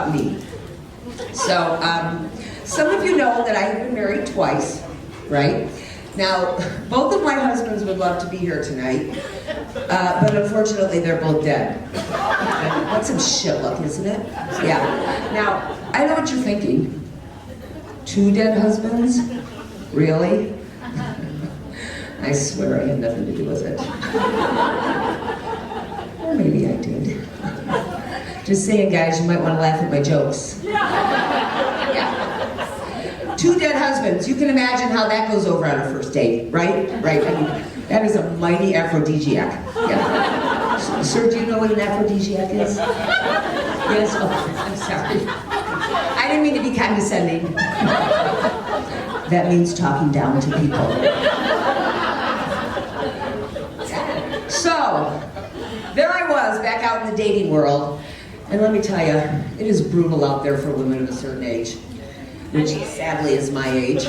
about me. So, some of you know that I have been married twice, right? Now, both of my husbands would love to be here tonight, but unfortunately they're both dead. That's some shit luck, isn't it? Yeah. Now, I know what you're thinking. 2 dead husbands? Really? I swear I had nothing to do with it. Or maybe I did. Just saying, guys, you might want to laugh at my jokes. Yeah. 2 dead husbands. You can imagine how that goes over on a first date, right? Right. I mean, that is a mighty aphrodisiac. Yeah. Sir, do you know what an aphrodisiac is? Yes? Oh, I'm sorry. I didn't mean to be condescending. That means talking down to people. So, there I was, back out in the dating world, and let me tell you, it is brutal out there for women of a certain age, which sadly is my age.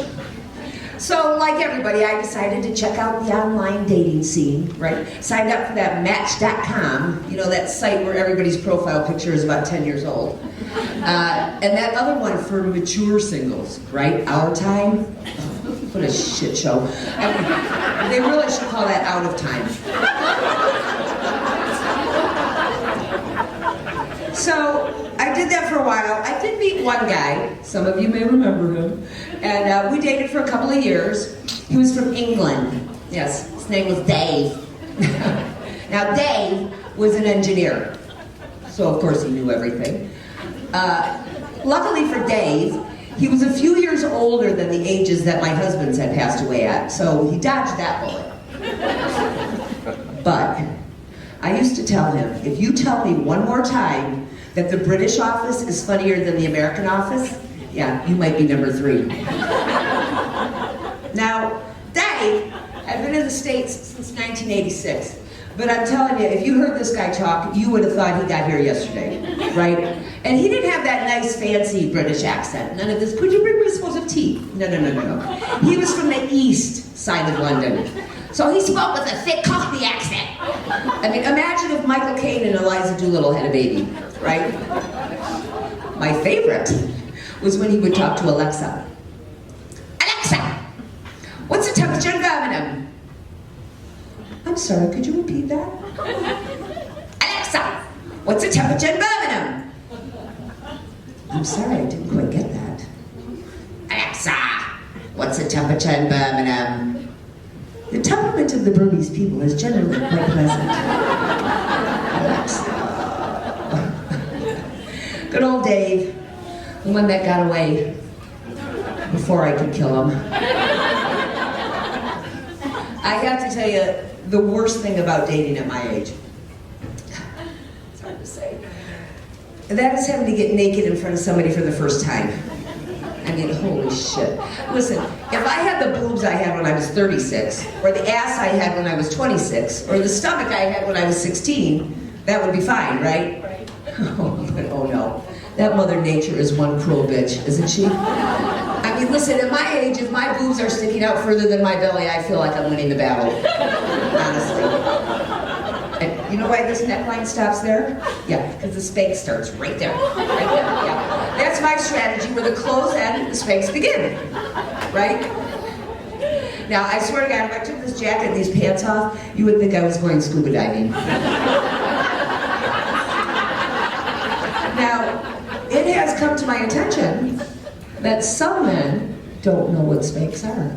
So, like everybody, I decided to check out the online dating scene, right? Signed up for that Match.com, you know, that site where everybody's profile picture is about 10 years old. And that other one for mature singles, right? Our Time. What a shit show. I mean, they really should call that Out of Time. So, I did that for a while. I did meet one guy, some of you may remember him, and we dated for a couple of years. He was from England. Yes, his name was Dave. Now, Dave was an engineer, so of course he knew everything. Luckily for Dave, he was a few years older than the ages that my husbands had passed away at, so he dodged that bullet. But I used to tell him, if you tell me one more time that the British office is funnier than the American office, yeah, you might be number 3. Now, Dave had been in the States since 1986. But I'm telling you, if you heard this guy talk, you would have thought he got here yesterday, right? And he didn't have that nice, fancy British accent. None of this, could you bring me a spoon of tea? No. He was from the east side of London. So he spoke with a thick Cockney accent. I mean, imagine if Michael Caine and Eliza Doolittle had a baby, right? My favorite was when he would talk to Alexa. Alexa, what's the temperature in Birmingham? I'm sorry, could you repeat that? Alexa, what's the temperature in Birmingham? I'm sorry, I didn't quite get that. Alexa, what's the temperature in Birmingham? The temperament of the Burmese people is generally quite pleasant. Alexa. Good old Dave, the one that got away before I could kill him. I have to tell you, the worst thing about dating at my age, it's hard to say, that is having to get naked in front of somebody for the first time. I mean, holy shit. Listen, if I had the boobs I had when I was 36, or the ass I had when I was 26, or the stomach I had when I was 16, that would be fine, right? But oh no. That Mother Nature is one cruel bitch, isn't she? I mean, listen, at my age, if my boobs are sticking out further than my belly, I feel like I'm winning the battle. Honestly. And you know why this neckline stops there? Yeah, because the Spanx starts right there. Right there, yeah. That's my strategy, where the clothes end and the Spanx begin. Right? Now, I swear to God, if I took this jacket and these pants off, you would think I was going scuba diving. Now, it has come to my attention that some men don't know what Spanx are.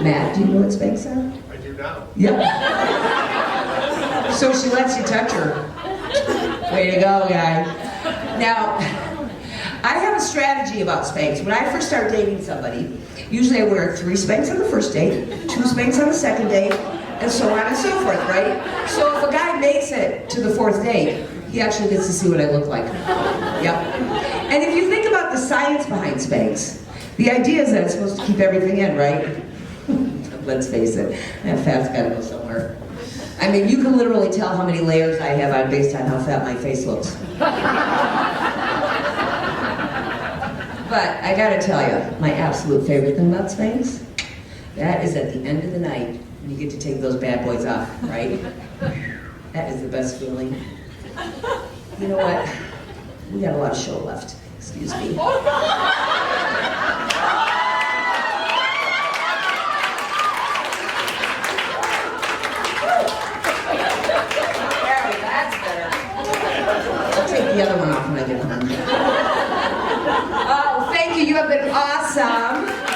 Matt, do you know what Spanx are? I do now. Yep. So she lets you touch her. Way to go, guy. Now, I have a strategy about Spanx. When I first start dating somebody, usually I wear 3 Spanx on the first date, 2 Spanx on the second date, and so on and so forth, right? So if a guy makes it to the 4th date, he actually gets to see what I look like. Yep. And if you think about the science behind Spanx, the idea is that it's supposed to keep everything in, right? Let's face it, that fat's gotta go somewhere. I mean, you can literally tell how many layers I have on based on how fat my face looks. But I gotta tell you, my absolute favorite thing about Spanx, that is at the end of the night, when you get to take those bad boys off, right? That is the best feeling. You know what? We got a lot of show left. Excuse me. I'll take the other one off when I get home. Oh, thank you. You have been awesome.